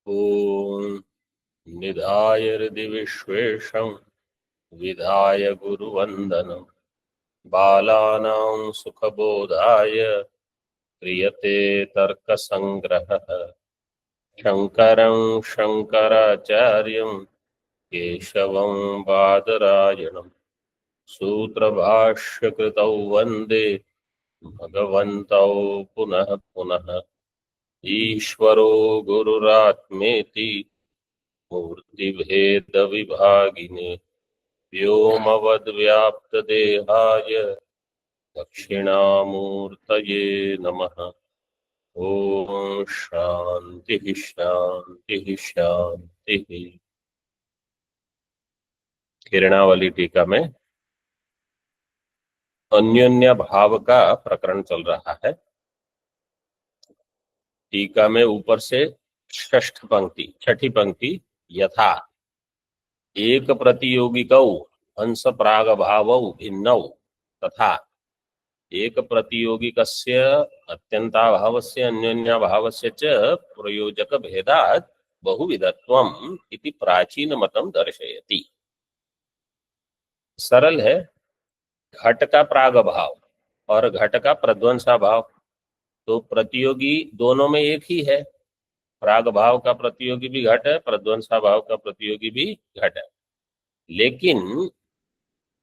ॐ निधाय हृदि विश्वेशं विधाय गुरुवन्दनं बालानां सुखबोधाय क्रियते तर्कसङ्ग्रहः शङ्करं शङ्कराचार्यं केशवं बादरायणं सूत्रभाष्यकृतौ वन्दे भगवन्तौ पुनः पुनः ईश्वरो गुरुरात्मेति मूर्तिभेदविभागिने व्योमवद्व्याप्तदेहाय दक्षिणामूर्तये नमः। ओम शांति शांति शांति। किरणावली टीका में अन्योन्य भाव का प्रकरण चल रहा है। टीका में ऊपर से छठी पंक्ति यथा एक प्रतियोगिकौ हंस प्राग भावौ भिन्नौ तथा एक प्रतियोगिकस्य अत्यंताभावस्य अन्योन्याभावस्य च प्रयोजक भेदात् बहुविधत्वम् इति प्राचीन मतम दर्शयति। सरल है। घट का प्राग भाव और घट का प्रध्वंसा भाव तो प्रतियोगी दोनों में एक ही है। प्राग भाव का प्रतियोगी भी घट है, प्रध्वंसा भाव का प्रतियोगी भी घट है, लेकिन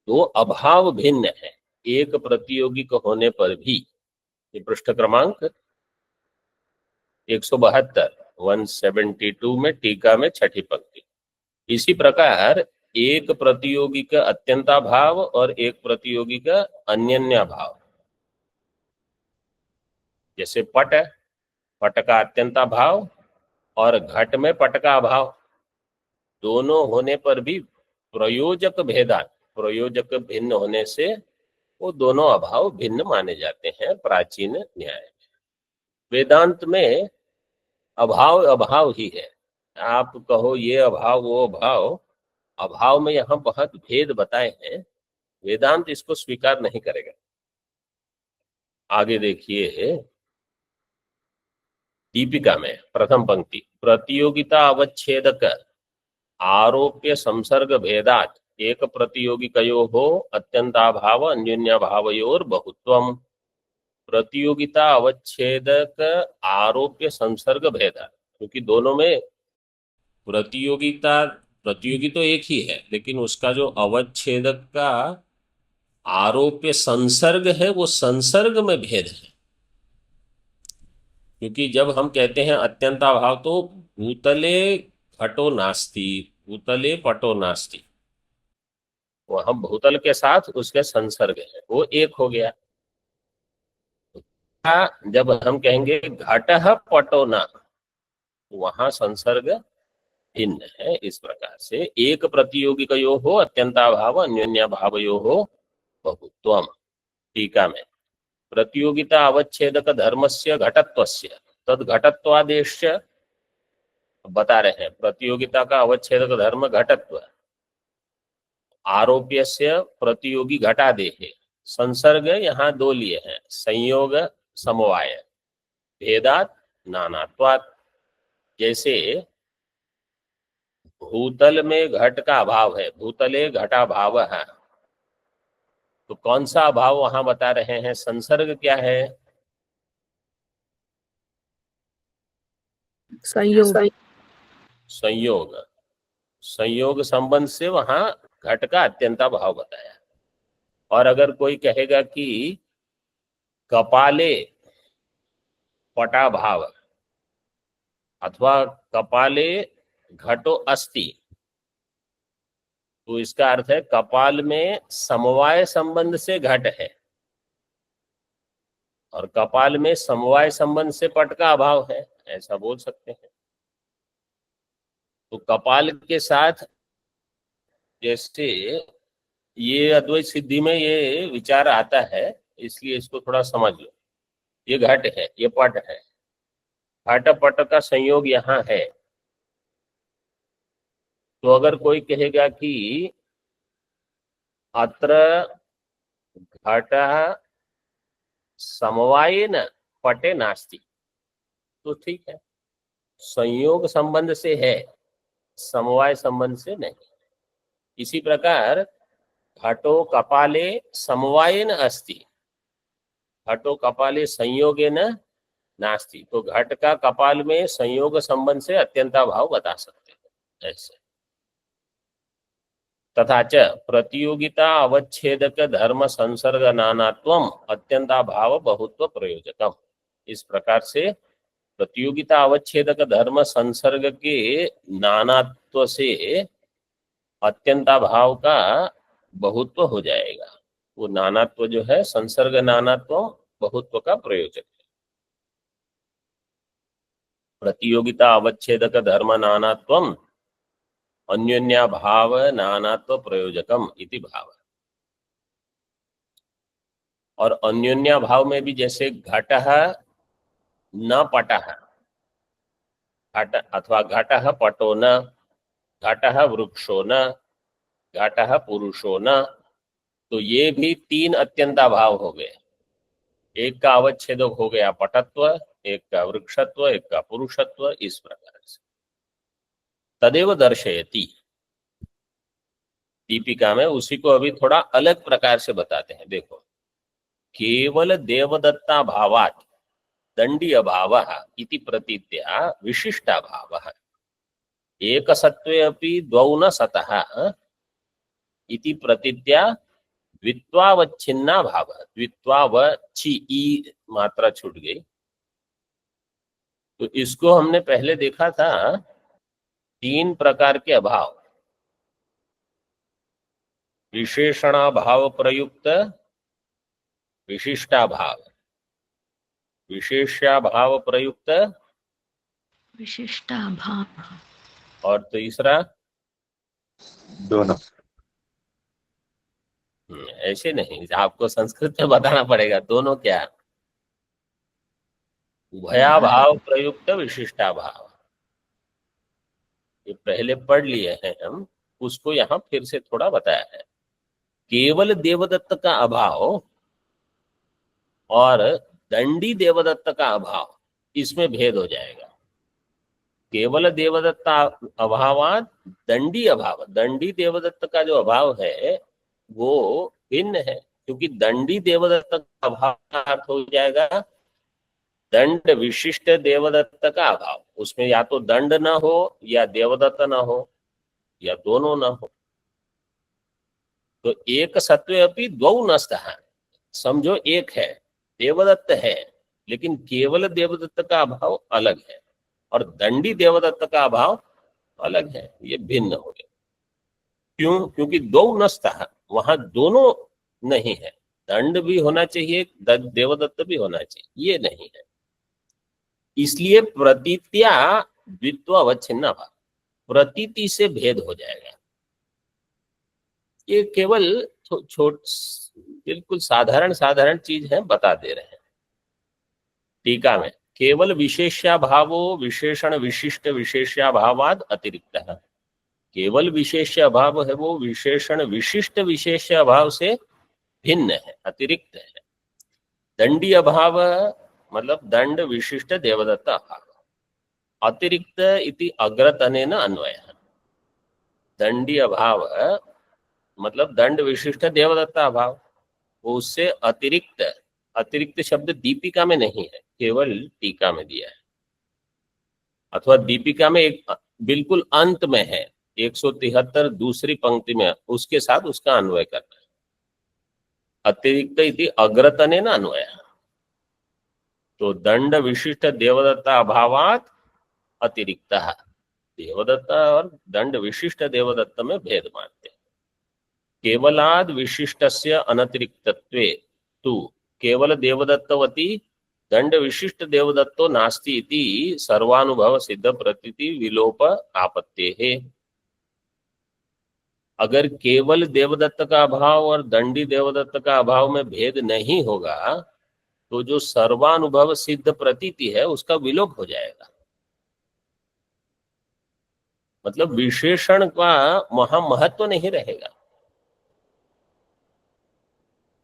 दो अभाव भिन्न है एक प्रतियोगी को होने पर भी। ये पृष्ठ क्रमांक 172 में टीका में छठी पंक्ति। इसी प्रकार एक प्रतियोगी का अत्यंता भाव और एक प्रतियोगी का अन्यन्या भाव, जैसे पट का अत्यंता भाव और घट में पट का अभाव, दोनों होने पर भी प्रयोजक भेदात, प्रयोजक भिन्न होने से वो दोनों अभाव भिन्न माने जाते हैं प्राचीन न्याय में। वेदांत में अभाव अभाव ही है। आप कहो ये अभाव वो अभाव, अभाव में यहाँ बहुत भेद बताए हैं, वेदांत इसको स्वीकार नहीं करेगा। आगे देखिए दीपिका में प्रथम पंक्ति प्रतियोगिता अवच्छेदक आरोप्य संसर्ग भेदात एक प्रतियोगिकयोः अत्यंताभाव अन्योन्याभावयोर बहुत्वम। प्रतियोगिता अवच्छेदक आरोप्य संसर्ग भेदात, क्योंकि दोनों में प्रतियोगी तो एक ही है, लेकिन उसका जो अवच्छेदक का आरोप्य संसर्ग है वो संसर्ग में भेद है। क्योंकि जब हम कहते हैं अत्यंताभाव तो भूतले घटो नास्ति, भूतले पटो नास्ति, वहां भूतल के साथ उसके संसर्ग है, वो एक हो गया। जब हम कहेंगे घटः पटो न, वहां संसर्ग भिन्न है। इस प्रकार से एक प्रतियोगिकयोः अत्यंताभाव अन्योन्याभावयोः बहुत्वम्। टीका में प्रतियोगिता अवच्छेदक धर्मस्य घटत्वस्य तद घटत्वादेश्य बता रहे हैं। प्रतियोगिता का अवच्छेदक धर्म घटत्व, आरोप्यस्य प्रतियोगी घटादेः, संसर्ग यहाँ दो लिए हैं, संयोग समवाय, भेदात नानात्वात्। जैसे भूतल में घट का अभाव है, भूतले घटा भाव है, तो कौन सा अभाव वहां बता रहे हैं? संसर्ग क्या है? संयोग। संयोग, संयोग संबंध से वहां घट का अत्यंता भाव बताया। और अगर कोई कहेगा कि कपाले पटा भाव अथवा कपाले घटो अस्ति, तो इसका अर्थ है कपाल में समवाय संबंध से घट है और कपाल में समवाय संबंध से पट का अभाव है, ऐसा बोल सकते हैं। तो कपाल के साथ, जैसे ये अद्वैत सिद्धि में ये विचार आता है, इसलिए इसको थोड़ा समझ लो। ये घट है, ये पट है, घट पट का संयोग यहाँ है। तो अगर कोई कहेगा कि अत्र घट समवायेन पटे नास्ति, तो ठीक है, संयोग संबंध से है, समवाय संबंध से नहीं। इसी प्रकार घटो कपाले समवायेन अस्ति, घटो कपाले संयोगेन नास्ति। तो घट का कपाल में संयोग संबंध से अत्यंताभाव बता सकते हैं ऐसे। तथा च प्रतियोगिता अवच्छेदक धर्म संसर्ग नानात्वम अत्यंताभाव बहुत्व प्रयोजकम। इस प्रकार से प्रतियोगिता अवच्छेदक धर्म संसर्ग के नानात्व से अत्यंताभाव का बहुत्व हो जाएगा। वो नानात्व जो है संसर्ग नानात्व बहुत्व का प्रयोजक है। प्रतियोगिता अवच्छेदक धर्म नानात्वम अन्योन्या भाव नानात्व प्रयोजकम इति भाव। और अन्योन्या भाव में भी जैसे घटः न पटः, घट अथवा घटः पटो न, घटः वृक्षो न, घटः पुरुषो न, तो ये भी तीन अत्यंता भाव हो गए। एक का अवच्छेदक हो गया पटत्व, एक का वृक्षत्व, एक का पुरुषत्व। इस प्रकार से तदेव दर्शयति। दीपिका में उसी को अभी थोड़ा अलग प्रकार से बताते हैं। देखो, केवल देवदत्ता भावात् दंडी अभाव इति प्रतीत्या विशिष्टा भाव एक सत्वे अपि द्वौ न सतः इति प्रतीत्या द्वित्वावच्छिन्ना भाव। द्वित्वावच्छी ई मात्रा छूट गई। तो इसको हमने पहले देखा था तीन प्रकार के अभाव, विशेषणाभाव प्रयुक्त, विशिष्टाभाव, विशेष्याभाव प्रयुक्त, विशिष्टाभाव, और तीसरा दोनों। ऐसे नहीं, आपको संस्कृत में बताना पड़ेगा। दोनों क्या? उभयाभाव प्रयुक्त विशिष्टाभाव। ये पहले पढ़ लिए हैं हम, उसको यहाँ फिर से थोड़ा बताया है। केवल देवदत्त का अभाव और दंडी देवदत्त का अभाव, इसमें भेद हो जाएगा। केवल देवदत्त अभावात दंडी अभाव, दंडी देवदत्त का जो अभाव है वो भिन्न है, क्योंकि दंडी देवदत्त का अभाव का अर्थ हो जाएगा दंड विशिष्ट देवदत्त का अभाव। उसमें या तो दंड ना हो या देवदत्त ना हो या दोनों ना हो। तो एक सत्वे अपि द्वौ नस्तः, समझो एक है, देवदत्त है, लेकिन केवल देवदत्त का अभाव अलग है और दंडी देवदत्त का अभाव अलग है। ये भिन्न हो गए। क्यों? क्योंकि द्वौ नस्तः, वहां दोनों नहीं है। दंड भी होना चाहिए, देवदत्त भी होना चाहिए, ये नहीं है। इसलिए प्रतीत्या द्वित्व अवच्छिन्ना भाव, प्रतीति से भेद हो जाएगा। ये केवल बिल्कुल साधारण साधारण चीज है, बता दे रहे हैं। टीका में केवल विशेष्याभावो विशेषण विशिष्ट विशेष्याभावाद अतिरिक्त है। केवल विशेष्य अभाव है वो विशेषण विशिष्ट विशेष्य अभाव से भिन्न है, अतिरिक्त है। दंडी अभाव मतलब दंड विशिष्ट देवदत्त अभाव, अतिरिक्त इति अग्रतनेन अन्वय। दंडी अभाव मतलब दंड विशिष्ट देवदत्त अभाव, वो उससे अतिरिक्त, अतिरिक्त शब्द दीपिका में नहीं है, केवल टीका में दिया है, अथवा दीपिका में एक बिल्कुल अंत में है 173 दूसरी पंक्ति में, उसके साथ उसका अन्वय करना है। अतिरिक्त इति अग्रतनेन अन्वय। तो दंड विशिष्ट देवदत्त अभावात अतिरिक्त, देवदत्त और दंड विशिष्ट देवदत्त में भेद मानते हैं। केवलाद विशिष्टस्य अनतिरिक्तत्वे तु केवल देवदत्तवती दंड विशिष्ट देवदत्तो नास्ति इति सर्वानुभव सिद्ध प्रतीति विलोप आपत्तेः। अगर केवल देवदत्त का अभाव और दंडी देवदत्त का अभाव में भेद नहीं होगा तो जो सर्वानुभव सिद्ध प्रतीति है उसका विलोप हो जाएगा। मतलब विशेषण का वहां महत्व नहीं रहेगा।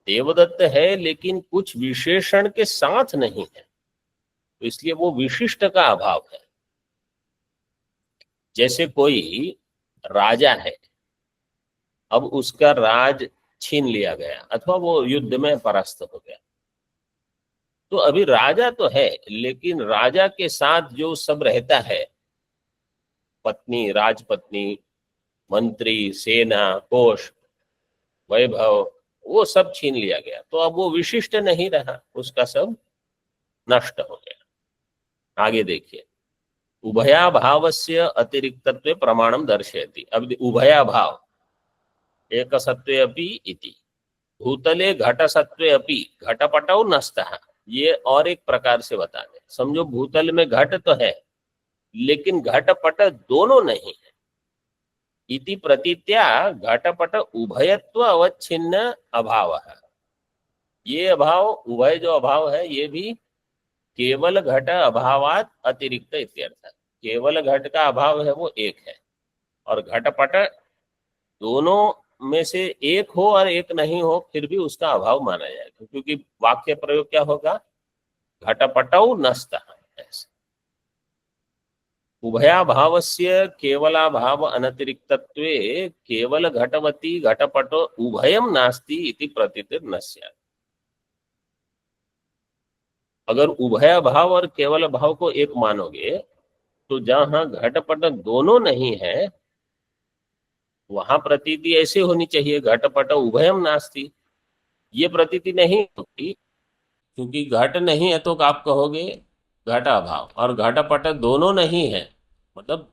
देवदत्त है लेकिन कुछ विशेषण के साथ नहीं है, तो इसलिए वो विशिष्ट का अभाव है। जैसे कोई राजा है, अब उसका राज छीन लिया गया अथवा वो युद्ध में परास्त हो गया, तो अभी राजा तो है, लेकिन राजा के साथ जो सब रहता है, पत्नी, राजपत्नी, मंत्री, सेना, कोष, वैभव, वो सब छीन लिया गया, तो अब वो विशिष्ट नहीं रहा, उसका सब नष्ट हो गया। आगे देखिए, उभयाभावस्य अतिरिक्तत्वे प्रमाणम दर्शयति। अब उभयाभाव एक सत्वे अपि इति भूतले घट सत्वे अपि घटपटौ नष्टः, ये और एक प्रकार से बता दें। समझो भूतल में घट तो है, लेकिन घटपट दोनों नहीं है। इति प्रतीत्या घटपट उभयत्व अवच्छिन्न अभाव है। ये अभाव, उभय जो अभाव है, ये भी केवल घट अभावात अतिरिक्त इत्यर्थ है। केवल घट का अभाव है वो एक है, और घटपट दोनों में से एक हो और एक नहीं हो, फिर भी उसका अभाव माना जाएगा, क्योंकि वाक्य प्रयोग क्या होगा, घटपटौ नष्टः। उभयाभावस्य केवलाभाव अनतिरिक्तत्वे केवल घटवती घटपट उभयम नास्ति इति प्रतीतिर् न स्यात्। अगर उभय भाव और केवल भाव को एक मानोगे, तो जहां घटपट दोनों नहीं है, वहां प्रतीति ऐसे होनी चाहिए, घटपट उभयम नास्ति। ये प्रतीति नहीं होती, क्योंकि घट नहीं है तो आप कहोगे घट अभाव, और घटपट दोनों नहीं है, मतलब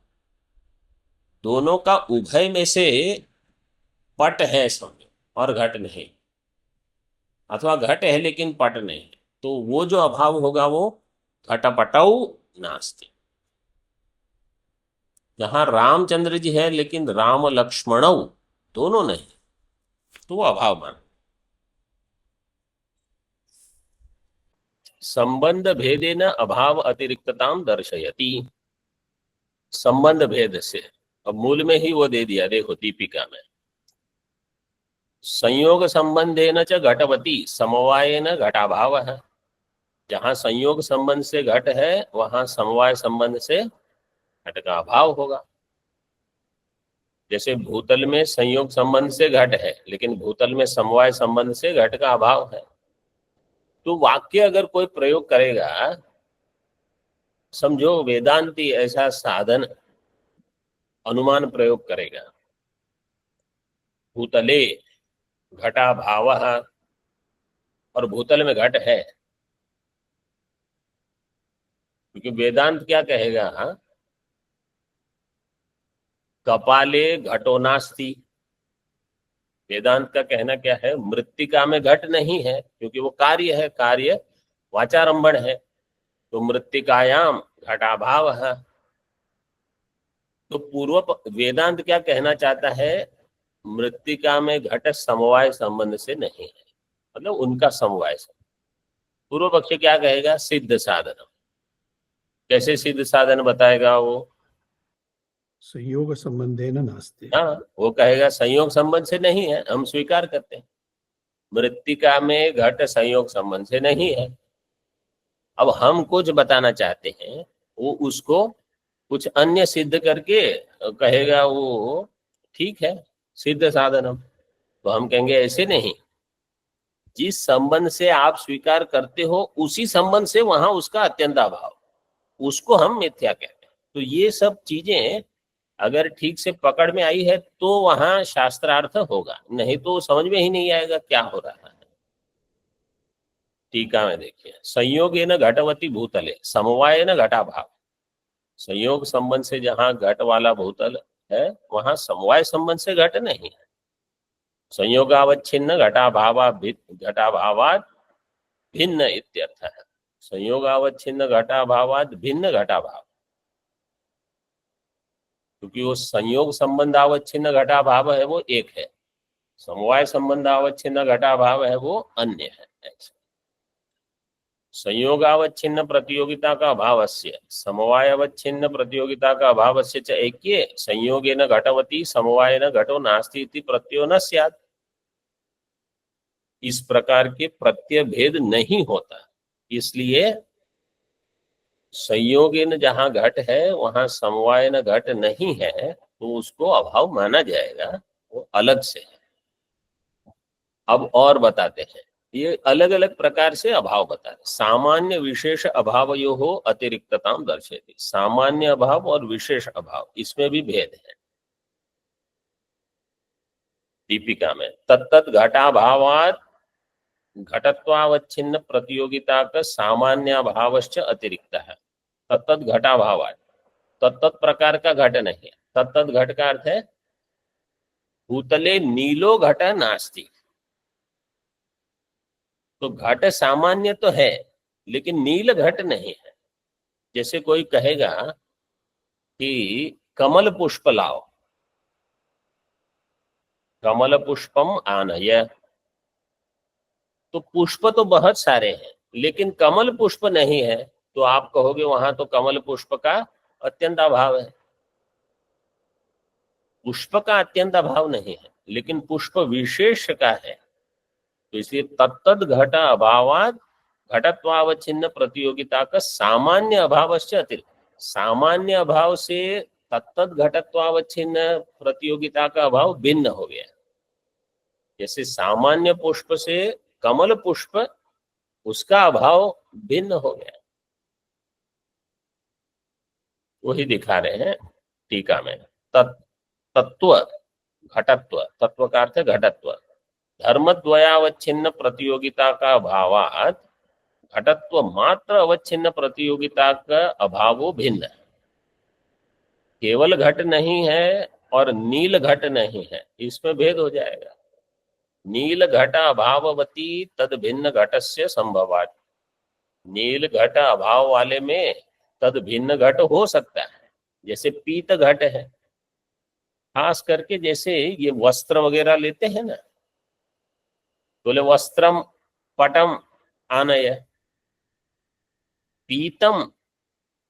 दोनों का उभय में से पट है समझो, और घट नहीं, अथवा घट है लेकिन पट नहीं, तो वो जो अभाव होगा वो घटपटौ नास्ति। जहां रामचंद्र जी है लेकिन राम लक्ष्मणौ दोनों नहीं, तो वो अभाव मान। संबंध भेदेन अभाव अतिरिक्तताम दर्शयति। संबंध भेद से, अब मूल में ही वो दे दिया, देखो दीपिका में, संयोग संबंधेन च घटवती समवायेन घटाभाव है। जहां संयोग संबंध से घट है, वहां समवाय संबंध से घट का अभाव होगा। जैसे भूतल में संयोग संबंध से घट है, लेकिन भूतल में समवाय संबंध से घट का अभाव है। तो वाक्य अगर कोई प्रयोग करेगा, समझो वेदांती ऐसा साधन अनुमान प्रयोग करेगा, भूतले घटा भाव, और भूतल में घट है, क्योंकि वेदांत क्या कहेगा, कपाले घटो नास्ति। वेदांत का कहना क्या है, मृत्तिका में घट नहीं है, क्योंकि वो कार्य है, कार्य वाचारंभण है, तो मृत्तिकायाम घटाभाव है। तो पूर्व वेदांत क्या कहना चाहता है, मृत्तिका में घट समवाय संबंध से नहीं है, मतलब उनका समवाय संबंध। पूर्व पक्ष क्या कहेगा, सिद्ध साधन। कैसे सिद्ध साधन बताएगा वो, संयोग संबंधेन नास्ति। हाँ, वो कहेगा संयोग संबंध से नहीं है, हम स्वीकार करते हैं, मृत्तिका में घट संयोग संबंध से नहीं है। अब हम कुछ बताना चाहते हैं, वो उसको कुछ अन्य सिद्ध करके कहेगा वो ठीक है, सिद्ध साधनम। तो हम कहेंगे ऐसे नहीं, जिस संबंध से आप स्वीकार करते हो उसी संबंध से वहां उसका अत्यंत अभाव, उसको हम मिथ्या कहते हैं। तो ये सब चीजें अगर ठीक से पकड़ में आई है तो वहां शास्त्रार्थ होगा, नहीं तो समझ में ही नहीं आएगा क्या हो रहा है। टीका में देखिए, संयोगेन घटवती भूतले समवायेन घटाभाव। संयोग संबंध से जहां घट वाला भूतल है, वहां समवाय संबंध से घट नहीं है। संयोगावच्छिन्न घटाभावात भिन्न इत्यर्थ है। संयोगावच्छिन्न घटाभावात भिन्न घटाभाव, क्योंकि वो संयोग संबंधावच्छिन्न घटाभाव है वो एक है, समवाय संबंधावच्छिन्न घटाभाव है वो अन्य है। संयोगावच्छिन्न प्रतियोगिता का अभावस्य समवायावच्छिन्न प्रतियोगिता का अभावस्य च ऐक्ये संयोगेन घटवती समवायेन घटो नास्ति इति प्रत्ययो न स्यात्। इस प्रकार के प्रत्यय भेद नहीं होता, इसलिए संयोगिन जहां घट है वहां समवायन घट नहीं है, तो उसको अभाव माना जाएगा, वो अलग से है। अब और बताते हैं, ये अलग अलग प्रकार से अभाव बता रहे। सामान्य विशेष अभावयो हो अतिरिक्तताम दर्शेती। सामान्य अभाव और विशेष अभाव, इसमें भी भेद है। दीपिका में तत्त घटाभावात घटत्वावच्छिन्न प्रतियोगिता का सामान्य भावश्च अतिरिक्त है। तत्त घटाभावात, तत्त प्रकार का घट नहीं है। तत्त घट का अर्थ है भूतले नीलो घट नास्ति। तो घट सामान्य तो है लेकिन नील घट नहीं है। जैसे कोई कहेगा कि कमल पुष्प लाओ, कमल पुष्पम आनय, तो पुष्प तो बहुत सारे हैं लेकिन कमल पुष्प नहीं है, तो आप कहोगे वहां तो कमल पुष्प का अत्यंत अभाव है। पुष्प का अत्यंत अभाव नहीं है लेकिन पुष्प विशेष का है। तो इसलिए तत्त घट अभावात घटत्वावच्छिन्न प्रतियोगिता का सामान्य अभाव से अतिरिक्त, सामान्य अभाव से तत्त घटत्वावच्छिन्न प्रतियोगिता का अभाव भिन्न हो गया। जैसे सामान्य पुष्प से कमल पुष्प, उसका अभाव भिन्न हो गया, वही दिखा रहे हैं टीका में। तत्व घटत्व, तत्व का अर्थ घटत्व, धर्मद्वयावच्छिन्न प्रतियोगिता का अभावात घटत्व मात्र अवच्छिन्न प्रतियोगिता का अभावो भिन्न है। केवल घट नहीं है और नील घट नहीं है, इसमें भेद हो जाएगा। नील घट अभाववती तद भिन्न घटस्य संभवात। नील घट अभाव वाले में तद भिन्न घट हो सकता है। जैसे पीत घट है, खास करके जैसे ये वस्त्र वगैरह लेते हैं ना, बोले वस्त्रम पटम आनय, पीतम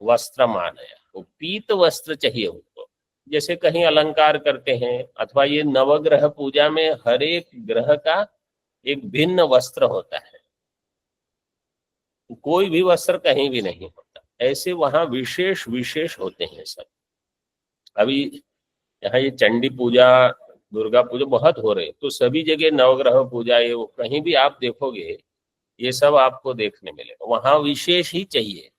वस्त्रम आनय, वो पीत वस्त्र चाहिए उनको। जैसे कहीं अलंकार करते हैं, अथवा ये नवग्रह पूजा में हर एक ग्रह का एक भिन्न वस्त्र होता है, कोई भी वस्त्र कहीं भी नहीं होता, ऐसे वहां विशेष विशेष होते हैं सब। अभी यहाँ ये चंडी पूजा, दुर्गा पूजा बहुत हो रहे, तो सभी जगह नवग्रह पूजा, ये कहीं भी आप देखोगे ये सब आपको देखने मिलेगा। वहां विशेष ही चाहिए,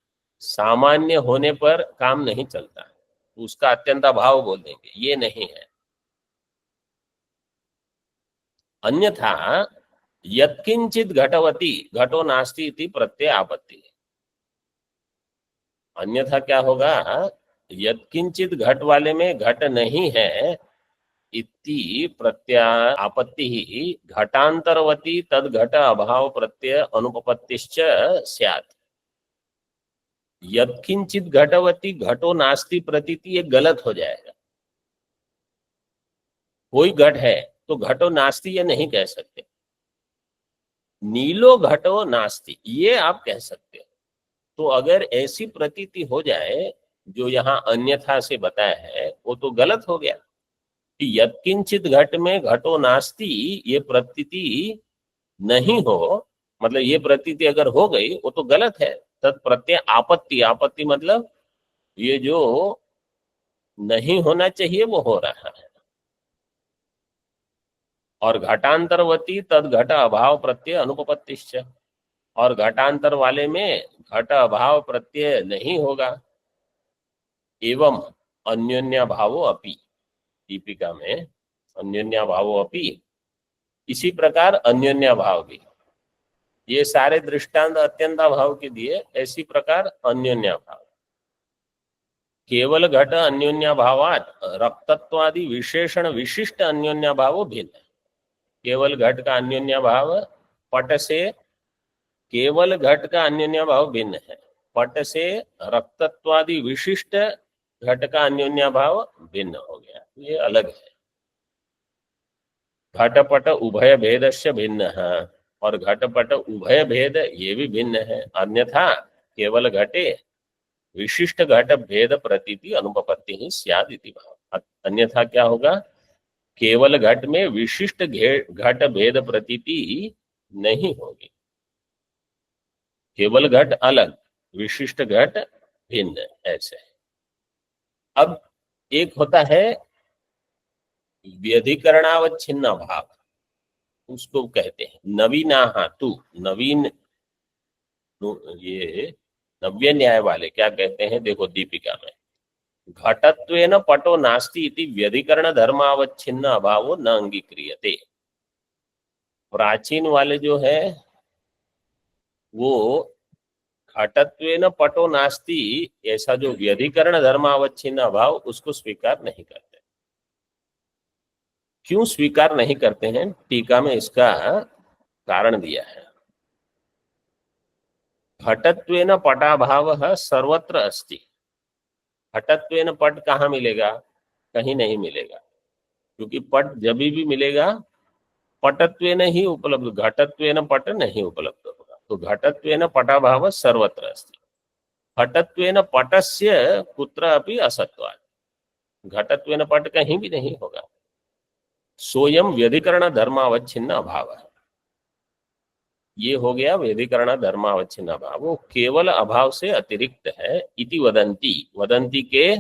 सामान्य होने पर काम नहीं चलता है, उसका अत्यंत अभाव बोल देंगे, ये नहीं है। अन्यथा यत्किंचित घटवती घटो नास्ति इति प्रत्यय आपत्ति। अन्यथा क्या होगा, यत्किंचित घट वाले में घट नहीं है इति प्रत्यय आपत्ति ही घटांतरवती तद घट अभाव प्रत्यय अनुपपत्तिश्च स्यात्। यत्किंचित घटवती घटो नास्ति प्रतीति, ये गलत हो जाएगा। कोई घट है तो घटो नास्ति ये नहीं कह सकते, नीलो घटो नास्ति ये आप कह सकते हो। तो अगर ऐसी प्रतीति हो जाए जो यहाँ अन्यथा से बताया है, वो तो गलत हो गया कि यत्किंचित घट में घटो नास्ति ये प्रतीति नहीं हो, मतलब ये प्रतीति अगर हो गई वो तो गलत है। तत्प्रत्यय आपत्ति, आपत्ति मतलब ये जो नहीं होना चाहिए वो हो रहा है। और घटांतरवती तद घट अभाव प्रत्यय अनुपपत्तिश्च, और घटांतर वाले में घट अभाव प्रत्यय नहीं होगा। एवं अन्योन्या भावो अपि, दीपिका में अन्योन्या भावो अपि, इसी प्रकार अन्योन्या भाव भी। ये सारे दृष्टांत अत्यंता भाव के दिए, ऐसी प्रकार अन्योन्या भाव। केवल घट अन्योन्या भावात रक्तत्वादि विशेषण विशिष्ट अन्योन्या भावो भिन्न है। केवल घट का अन्योन्या भाव पट से, केवल घट का अन्योन्या भाव भिन्न है, पट से रक्तत्वादि विशिष्ट घट का अन्योन्या भाव भिन्न हो गया, ये अलग है। घटपट उभय भेदस्य भिन्न है, और घटपट उभय भेद ये भी भिन्न है। अन्यथा केवल घटे विशिष्ट घट भेद प्रतीति अनुपपत्ति ही स्याद इति भाव। अन्यथा क्या होगा, केवल घट में विशिष्ट घट भेद प्रतीति नहीं होगी। केवल घट अलग, विशिष्ट घट भिन्न, ऐसे। अब एक होता है व्यधिकरणावच्छिन्न अभाव, उसको कहते हैं नवीना तू नवीन। ये नव्य न्याय वाले क्या कहते हैं, देखो दीपिका में, घटत्वेन पटो नास्ति इति व्यधिकरण धर्मावच्छिन्न अभावो न अंगीक्रियते। प्राचीन वाले जो है वो घटत्वेन पटो नास्ति, ऐसा जो व्यधिकरण धर्मावच्छिन्न अभाव, उसको स्वीकार नहीं करते। क्यों स्वीकार नहीं करते हैं, टीका में इसका कारण दिया है। घटत्वेन पटाभाव सर्वत्र अस्ति। घटत्वेन पट कहाँ मिलेगा, कहीं नहीं मिलेगा, क्योंकि पट जब भी मिलेगा पटत्वेन ही उपलब्ध, घटत्वेन पट नहीं उपलब्ध होगा। तो घटत्वेन पटाभाव सर्वत्र अस्ति। घटत्वेन पटस्य कुत्र अपि असत्वात्, घटत्वेन पट कहीं भी नहीं होगा। सोयम व्यधिकरण धर्मावच्छिन्न अभाव है। ये हो गया व्यधिकरण धर्मावच्छिन्न अभाव, वो केवल अभाव से अतिरिक्त है। इति वदंती, वदंती के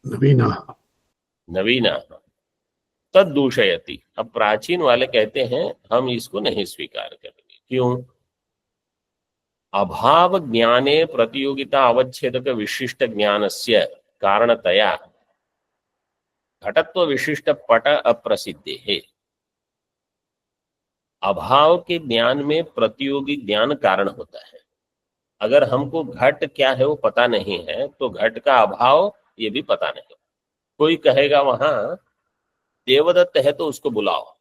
नवीना नवीना तद दूषयति। अब प्राचीन वाले कहते हैं हम इसको नहीं स्वीकार करेंगे। क्यों, अभाव ज्ञाने प्रतियोगिता अवच्छेदक विशिष्ट ज्ञानस्य कारणतया घटत्व विशिष्ट पट अप्रसिद्धे है। अभाव के ज्ञान में प्रतियोगी ज्ञान कारण होता है। अगर हमको घट क्या है वो पता नहीं है तो घट का अभाव ये भी पता नहीं। कोई कहेगा वहां देवदत्त है तो उसको बुलाओ,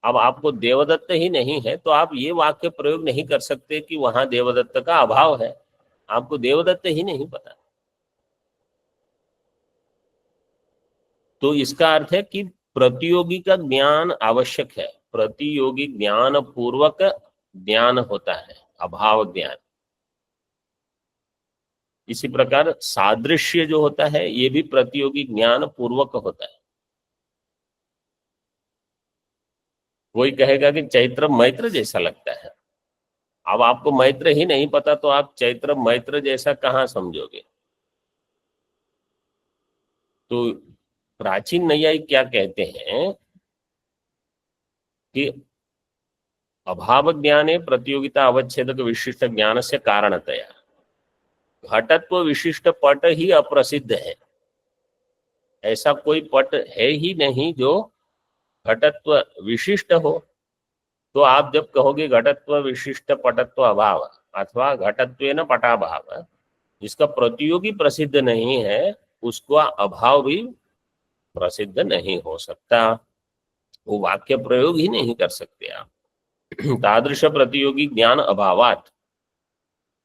अब आपको देवदत्त ही नहीं है तो आप ये वाक्य प्रयोग नहीं कर सकते कि वहां देवदत्त का अभाव है, आपको देवदत्त ही नहीं पता। तो इसका अर्थ है कि प्रतियोगी का ज्ञान आवश्यक है, प्रतियोगी ज्ञान पूर्वक ज्ञान होता है अभाव ज्ञान। इसी प्रकार सादृश्य जो होता है ये भी प्रतियोगी ज्ञान पूर्वक होता है। कोई कहेगा कि चैत्र मैत्र जैसा लगता है, अब आपको मैत्र ही नहीं पता तो आप चैत्र मैत्र जैसा कहाँ समझोगे। तो प्राचीन नैयायिक क्या कहते हैं कि अभाव ज्ञाने प्रतियोगिता अवच्छेदक विशिष्ट ज्ञान से कारणतया घटत्व विशिष्ट पट ही अप्रसिद्ध है। ऐसा कोई पट है ही नहीं जो घटत्व विशिष्ट हो। तो आप जब कहोगे घटत्व विशिष्ट पटत्व अभाव अथवा घटत्वेन पटाभाव, जिसका प्रतियोगी प्रसिद्ध नहीं है उसका अभाव भी प्रसिद्ध नहीं हो सकता, वो वाक्य प्रयोग ही नहीं कर सकते आप। तादृश प्रतियोगी ज्ञान अभावात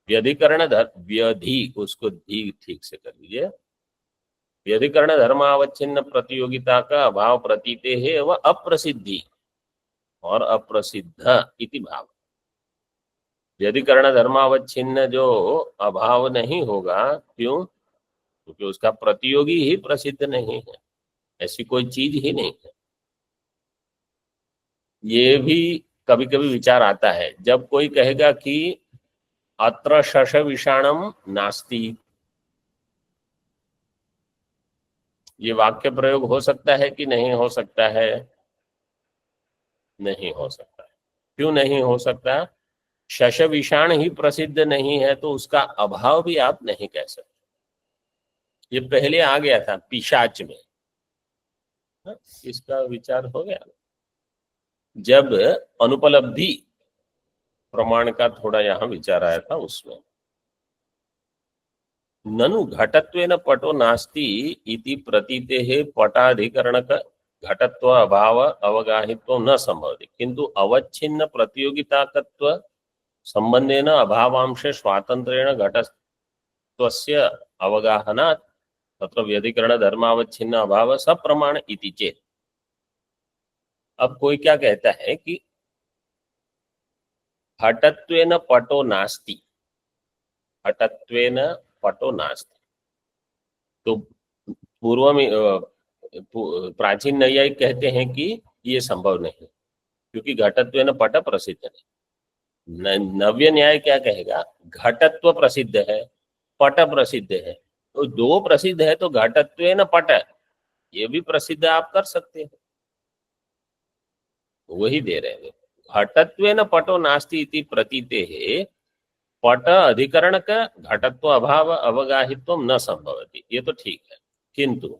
व्यधिकरण व्यधि, उसको धी ठीक से कर लीजिए, व्यधिकरण धर्मावच्छिन्न प्रतियोगिता का अभाव प्रतीते है वह अप्रसिद्धि और अप्रसिद्ध इति भाव। व्यधिकरण धर्मावच्छिन्न जो अभाव नहीं होगा, क्यों, क्योंकि उसका प्रतियोगी ही प्रसिद्ध नहीं है, ऐसी कोई चीज ही नहीं है। ये भी कभी कभी विचार आता है जब कोई कहेगा कि अत्र शश विषाणम नास्ति, ये वाक्य प्रयोग हो सकता है कि नहीं हो सकता है, नहीं हो सकता है। क्यों नहीं हो सकता, शश विषाण ही प्रसिद्ध नहीं है तो उसका अभाव भी आप नहीं कह सकते। ये पहले आ गया था पिशाच में, इसका विचार हो गया जब अनुपलब्धि प्रमाण का थोड़ा यहाँ विचार आया था उसमें। ननु घटत्वेन पटो नास्ति इति प्रतीतेः पटाधिकरणक घटत्व अभाव अवगाहित्व न संभवति, किंतु अवच्छिन्न प्रतियोगिताकत्व संबंधेन अभावांश स्वातंत्र्येण घटत्वस्य अवगाहनात् तत्र व्यधिकरण धर्मावच्छिन्न अभाव सप्रमाण इति चेत्। अब कोई क्या कहता है कि घटत्वेन पटो नास्ति, घटत्वेन पटो नास्ति, तो पूर्व में प्राचीन नैयायिक कहते हैं कि ये संभव नहीं क्योंकि घटत्वेन पट प्रसिद्ध नहीं। नव्य न्याय क्या कहेगा, घटत्व प्रसिद्ध है, पट प्रसिद्ध है, तो दो प्रसिद्ध है तो घटत्व न पट, ये भी प्रसिद्ध आप कर सकते हैं, वही दे रहे हैं। घटत्व न पटो नास्ति इति प्रतीते है, पट अधिकरण का घटत्व अभाव अवगाहित्व न संभवति, ये तो ठीक है, किंतु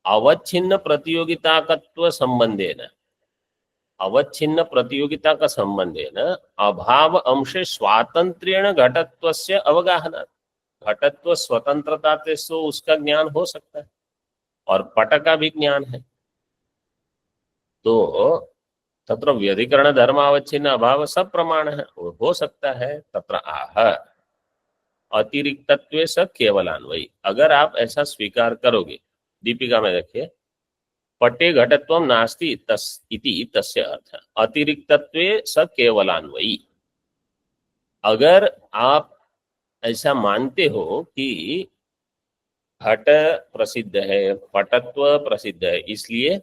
अवच्छिन्न प्रतियोगिताकत्व संबंधेन, अवच्छिन्न प्रतियोगिता का संबंध है ना, अभाव अंशे स्वातंत्र्येण घटत्वस्य अवगाहना, घटत्व स्वतंत्रता से उसका ज्ञान हो सकता है और पट का भी ज्ञान है, तो तत्र व्यधिकरण धर्मावच्छिन्न अभाव सब प्रमाण है, वो हो सकता है। तत्र आह अतिरिक्तत्वे स केवलान्वयी, अगर आप ऐसा स्वीकार करोगे, दीपिका में देखिए, पटे घटत्वम नास्ति इति तस्य अर्थ अतिरिक्तत्वे स केवलान्वयी, अगर आप ऐसा मानते हो कि घट प्रसिद्ध है, पटत्व प्रसिद्ध है, इसलिए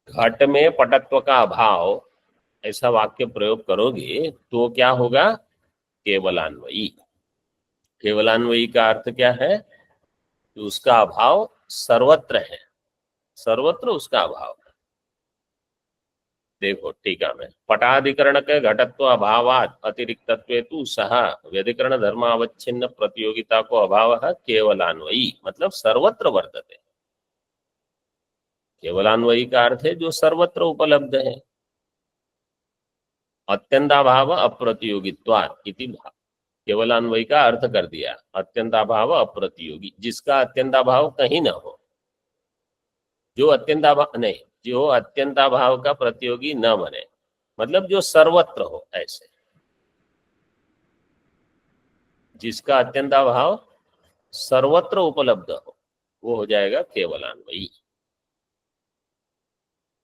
घट में पटत्व का अभाव, ऐसा वाक्य प्रयोग करोगे तो क्या होगा, केवलान्वयी। केवलान्वयी का अर्थ क्या है कि उसका अभाव सर्वत्र है, सर्वत्र उसका अभाव है। देखो टीका में, पटाधिकरण के घटत्व अभावात अतिरिक्तत्वे तु सह व्यधिकरण धर्मावच्छिन्न प्रतियोगिता को अभाव केवलान्वयी, मतलब सर्वत्र वर्तते। केवलान्वयी का अर्थ है जो सर्वत्र उपलब्ध है। अत्यंताभाव अप्रतियोगित्वात् इति भाव, केवलान्वयी का अर्थ कर दिया अत्यंताभाव अप्रतियोगी, जिसका अत्यंताभाव कहीं ना हो, जो अत्यंताभाव नहीं, जो अत्यंताभाव का प्रतियोगी न बने, मतलब जो सर्वत्र हो, ऐसे जिसका अत्यंताभाव सर्वत्र उपलब्ध हो, वो हो जाएगा केवलान्वयी।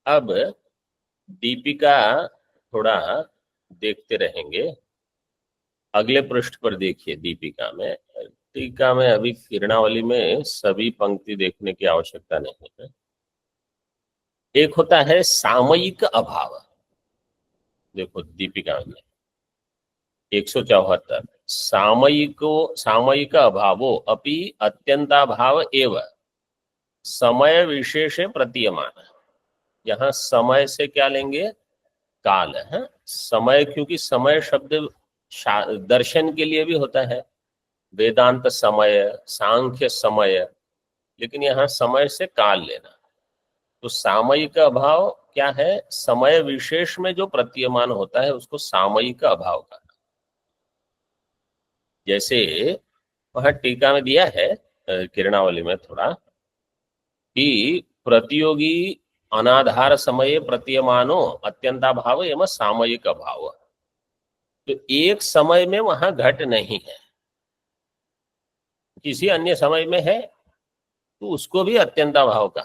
अब दीपिका थोड़ा देखते रहेंगे, अगले पृष्ठ पर देखिए। दीपिका में, टीका में अभी किरणावली में सभी पंक्ति देखने की आवश्यकता नहीं है। एक होता है सामयिक अभाव, देखो दीपिका में 174, सामयिक अभावो अपि अत्यंताभाव एव समय विशेषे प्रतीयमान, यहाँ समय से क्या लेंगे, काल है, समय, क्योंकि समय शब्द दर्शन के लिए भी होता है, वेदांत समय, सांख्य समय, लेकिन यहाँ समय से काल लेना, तो सामयिक अभाव क्या है, समय विशेष में जो प्रतीयमान होता है उसको सामयिक अभाव का, जैसे वहां टीका में दिया है किरणावली में थोड़ा, कि प्रतियोगी अनाधार समय प्रतीयमानो अत्यंताभाव एवं सामयिक अभाव, तो एक समय में वहां घट नहीं है, किसी अन्य समय में है तो उसको भी अत्यंताभाव का,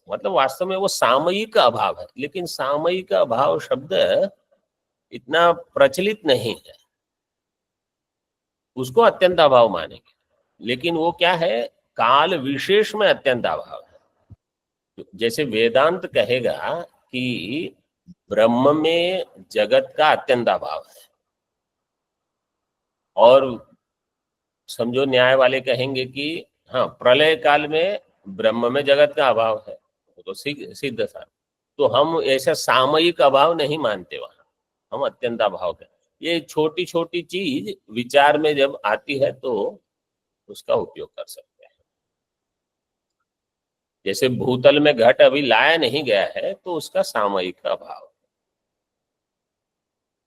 मतलब वास्तव में वो सामयिक अभाव है, लेकिन सामयिक अभाव शब्द इतना प्रचलित नहीं है, उसको अत्यंताभाव मानेंगे, लेकिन वो क्या है, काल विशेष में अत्यंताभाव है। जैसे वेदांत कहेगा कि ब्रह्म में जगत का अत्यंताभाव है, और समझो न्याय वाले कहेंगे कि हाँ प्रलय काल में ब्रह्म में जगत का अभाव है, तो सिद्ध था, तो हम ऐसा सामयिक अभाव नहीं मानते, वहां हम अत्यंताभाव का, ये छोटी छोटी चीज विचार में जब आती है तो उसका उपयोग कर सकते हैं। जैसे भूतल में घट अभी लाया नहीं गया है तो उसका सामयिक अभाव,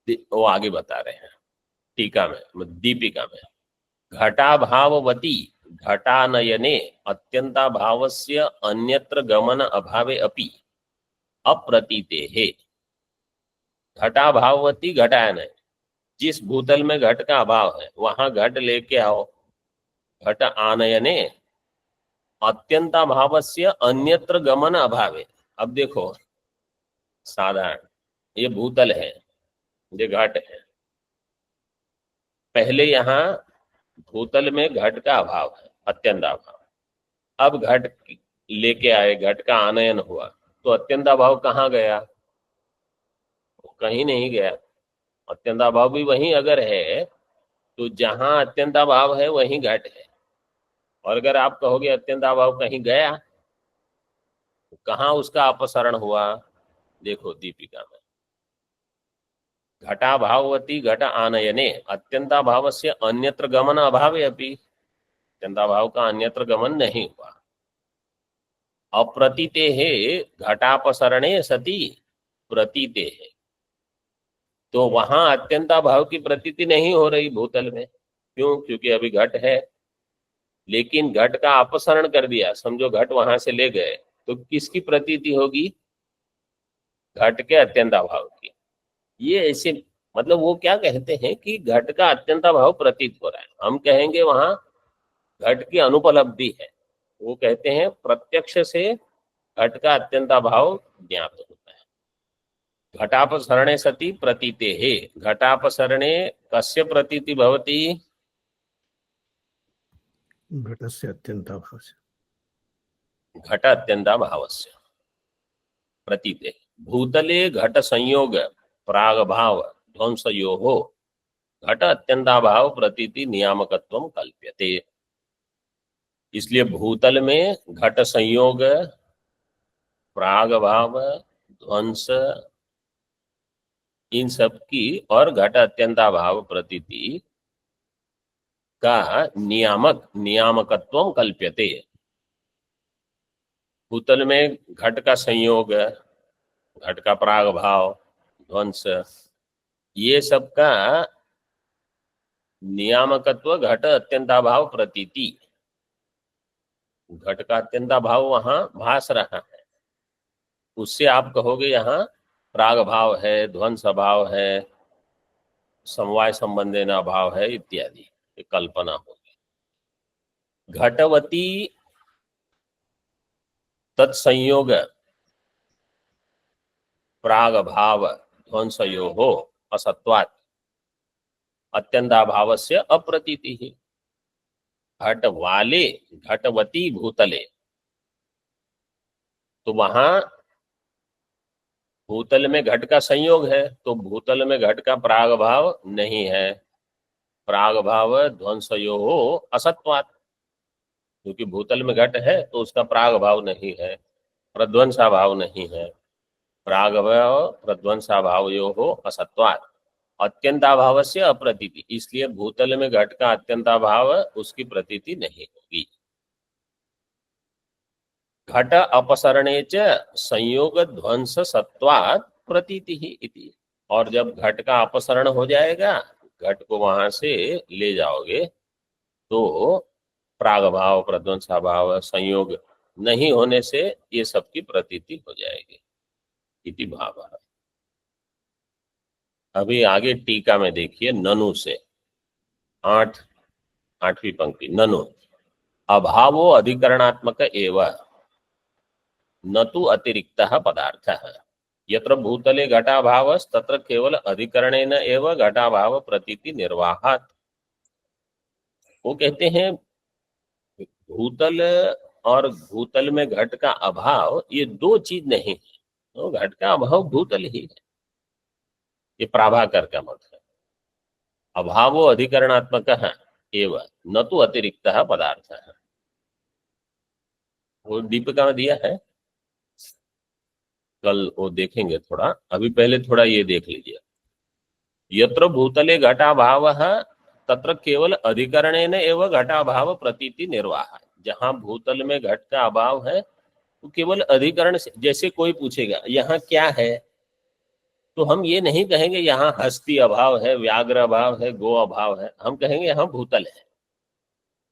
वो आगे बता रहे हैं टीका में, दीपिका में, घटाभाववती घटानयने अत्यंताभावस्य अन्यत्र गमन अभावे अपि अप्रतीतेः, घटाभाववती घटायन, जिस भूतल में घट का अभाव है वहां घट लेके आओ, घट आनयने अत्यंताभावस्य अन्यत्र गमन अभावे। अब देखो साधारण ये भूतल है, ये घट है, पहले यहाँ भूतल में घट का अभाव है, अत्यंताभाव, अब घट लेके आए, घट का आनयन हुआ, तो अत्यंताभाव कहाँ गया, कहीं नहीं गया। अत्यंताभाव भी वहीं अगर है तो जहां अत्यंताभाव है वहीं घट है। और अगर आप कहोगे अत्यंताभाव कहीं गया, तो कहाँ उसका अपसरण हुआ? देखो दीपिका में, घटाभाववती घट आनयने अत्यंताभावस्य अन्यत्र गमन अभावे अपि, अत्यंताभाव का अन्यत्र गमन नहीं हुआ। अप्रतीतेः घटापसरणे सति प्रतीतेः, तो वहां अत्यंताभाव की प्रतीति नहीं हो रही भूतल में। क्यों? क्योंकि अभी घट है, लेकिन घट का अपसरण कर दिया, समझो घट वहां से ले गए, तो किसकी प्रतीति होगी? घट के अत्यंताभाव की। ये ऐसे, मतलब वो क्या कहते हैं कि घट का अत्यंताभाव प्रतीत हो रहा है, हम कहेंगे वहां घट की अनुपलब्धि है। वो कहते हैं प्रत्यक्ष से घट का अत्यंताभाव ज्ञात होता है। घटापसरणे सति प्रतीते है, घटापसरणे कस्य प्रतीति भवति? घटस्य अत्यन्ताभावस्य। घट अत्यंताभावस्य प्रतीते। भूतले घट संयोग प्रागभाव ध्वंसयोः घट अत्यंताभाव प्रतीति नियामकत्वम कल्प्यते। इसलिए भूतल में घट संयोग, प्रागभाव, ध्वंस, इन सब की और घट अत्यंताभाव प्रतीति का नियामकत्वम कल्प्यते। भूतल में घट का संयोग, घट का प्रागभाव, ध्वंस, ये सब का नियामकत्व घट अत्यंताभाव प्रतीति, घट का अत्यंताभाव वहां भास रहा है, उससे आप कहोगे यहाँ प्राग भाव है, ध्वंस अभाव है, समवाय संबंधेन अभाव है इत्यादि, ये कल्पना होगी। घटवती तत्संयोग प्राग भाव ध्वंसयोः असत्वात् अत्यंताभावस्य अप्रतीतिः। घट वाले घटवती भूतले, तो वहां भूतल में घट का संयोग है, तो भूतल में घट का प्राग भाव नहीं है। प्राग भाव ध्वंसयोः असत्वात्, क्योंकि भूतल में घट है तो उसका प्राग भाव नहीं है, प्रध्वंसा भाव नहीं है। प्राग भाव प्रध्वंसा भावयोः असत्वात् अत्यंताभावस्य अप्रतीति, इसलिए भूतल में घट का अत्यंताभाव उसकी प्रतीति नहीं होगी। घट अपसरणे च संयोग ध्वंस सत्वात् प्रतीति ही इति, और जब घट का अपसरण हो जाएगा, घट को वहां से ले जाओगे, तो प्रागभाव प्रध्वंसा भाव संयोग नहीं होने से ये सबकी प्रतीति हो जाएगी इति भाव। अभी आगे टीका में देखिए, ननु से 8वीं पंक्ति, ननु अभावो अधिकरणात्मक एव न तु अतिरिक्तः पदार्थः, यत्र भूतले घटाभावस् तत्र केवल अधिकरणेन एव घटाभाव प्रतीति निर्वाहात्। वो कहते हैं भूतल और भूतल में घट का अभाव ये दो चीज नहीं है, तो घट का अभाव भूतल ही है, ये प्राभाकर का मत है। अभावो अधिकरणात्मकः एव न तु अतिरिक्तः पदार्थः, वो दीपिका में दिया है, कल वो देखेंगे थोड़ा, अभी पहले थोड़ा ये देख लीजिए। यत्र भूतले घटाभावः तत्र केवल अधिकरणेन एव घटाभाव प्रतीति निर्वाह, जहां भूतल में घट का अभाव है तो केवल अधिकरण से, जैसे कोई पूछेगा यहाँ क्या है, तो हम ये नहीं कहेंगे यहाँ हस्ती अभाव है, व्याघ्र अभाव है, गो अभाव है, हम कहेंगे यहाँ भूतल है,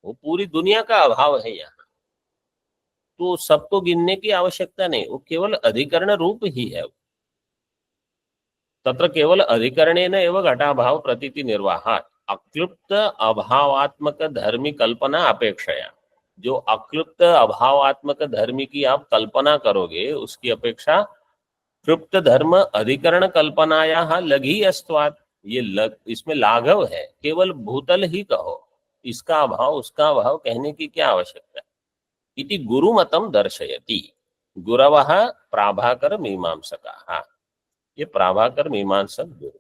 वो पूरी दुनिया का अभाव है यहाँ, तो सबको गिनने की आवश्यकता नहीं, वो केवल अधिकरण रूप ही है। तत्र केवल अधिकरणेन एव घटाभाव प्रतीति निर्वाहात् अक्लुप्त अभावात्मक धर्मी कल्पना अपेक्षया, जो अक्लुप्त अभावात्मक धर्मी की आप कल्पना करोगे उसकी अपेक्षा तृप्त धर्म अधिकरण कल्पनाया लघी अस्त्वात्, ये इसमें लाघव है, केवल भूतल ही कहो, इसका अभाव उसका अभाव कहने की क्या आवश्यकता है। इति गुरुमतम दर्शयति, गुरवः प्राभाकर मीमांसकाः, ये प्राभाकर मीमांसक गुरु।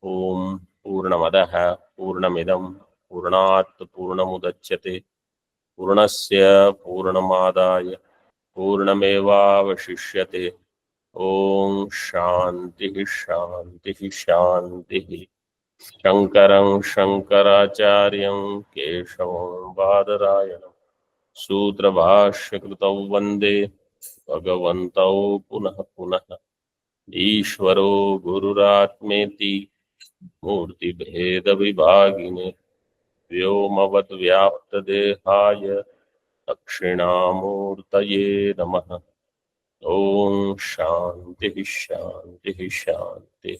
ओम पूर्णमदः पूर्णमिदं पूर्णात् पूर्णमुदच्यते पूर्णस्य पूर्णमादाय पूर्णमेवावशिष्यते। ओम शांति शांति शांति। शंकरं शंकराचार्यं केशवं बादरायणं सूत्रभाष्यकृतौ वन्दे भगवन्तौ पुनः पुनः। ईश्वरो गुरुरात्मेति मूर्तिभेदविभागिने व्योमवद्व्याप्तदेहाय दक्षिणामूर्तये नमः। ओम शांति शांति शांति।